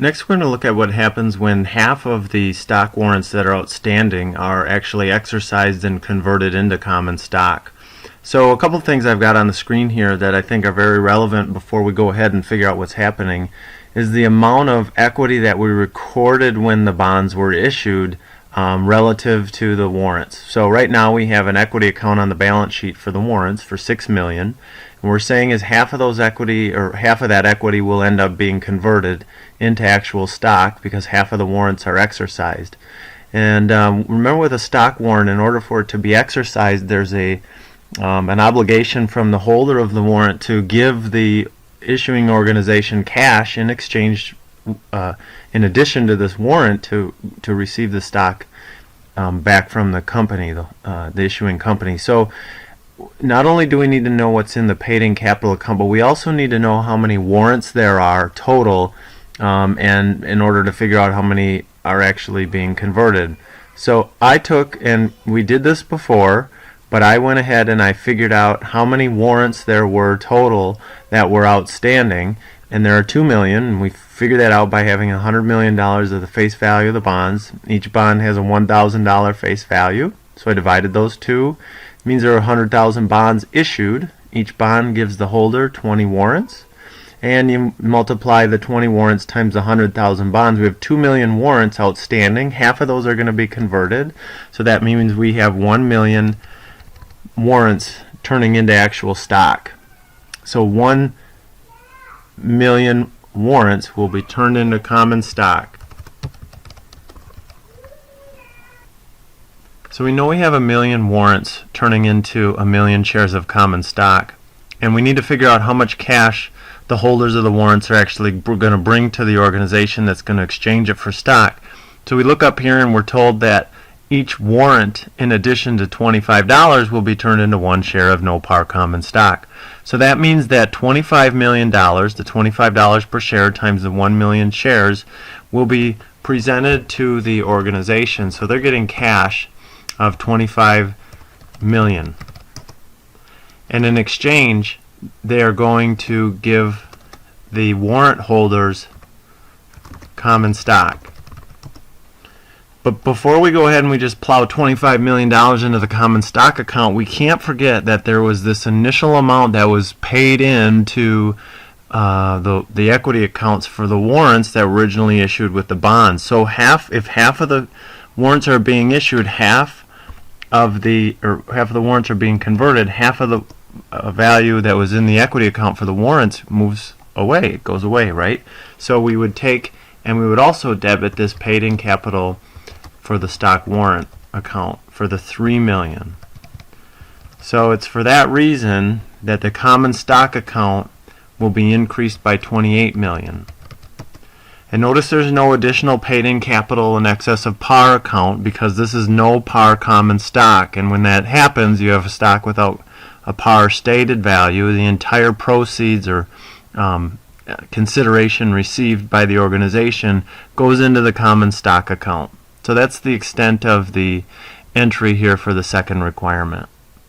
Next, we're going to look at what happens when half of the stock warrants that are outstanding are actually exercised and converted into common stock. So a couple of things I've got on the screen here that I think are very relevant before we go ahead and figure out what's happening is the amount of equity that we recorded when the bonds were issued relative to the warrants. So right now we have an equity account on the balance sheet for the warrants for $6 million. And we're saying is half of those equity, or half of that equity, will end up being converted into actual stock because half of the warrants are exercised. And remember, with a stock warrant, in order for it to be exercised, there's an obligation from the holder of the warrant to give the issuing organization cash in exchange, in addition to this warrant, to receive the stock back from the company, the issuing company. So not only do we need to know what's in the paid-in capital account, but we also need to know how many warrants there are total, and in order to figure out how many are actually being converted. So I took, and we did this before, but I went ahead and I figured out how many warrants there were total that were outstanding, and there are 2 million, and we figured that out by having $100 million of the face value of the bonds. Each bond has a $1,000 face value, so I divided those two. It means there are 100,000 bonds issued. Each bond gives the holder 20 warrants, and you multiply the 20 warrants times the 100,000 bonds. We have 2 million warrants outstanding. Half of those are going to be converted, so that means we have 1 million warrants turning into actual stock. So 1 million warrants will be turned into common stock. So we know we have 1 million warrants turning into 1 million shares of common stock, and we need to figure out how much cash the holders of the warrants are actually going to bring to the organization that's going to exchange it for stock. So we look up here and we're told that each warrant, in addition to $25, will be turned into 1 share of no par common stock. So that means that $25 million, the $25 per share times the 1 million shares, will be presented to the organization. So they're getting cash of 25 million, and in exchange they are going to give the warrant holders common stock. But before we go ahead and we just plow $25 million into the common stock account, we can't forget that there was this initial amount that was paid into the equity accounts for the warrants that were originally issued with the bonds. So if half of the warrants are being issued, half of the warrants are being converted, half of the value that was in the equity account for the warrants moves away. It goes away, right? So we would take, and we would also debit this paid-in capital for the stock warrant account for the 3 million. So it's for that reason that the common stock account will be increased by 28 million. And notice there's no additional paid-in capital in excess of par account, because this is no par common stock, and when that happens you have a stock without a par stated value. The entire proceeds or consideration received by the organization goes into the common stock account. So that's the extent of the entry here for the second requirement.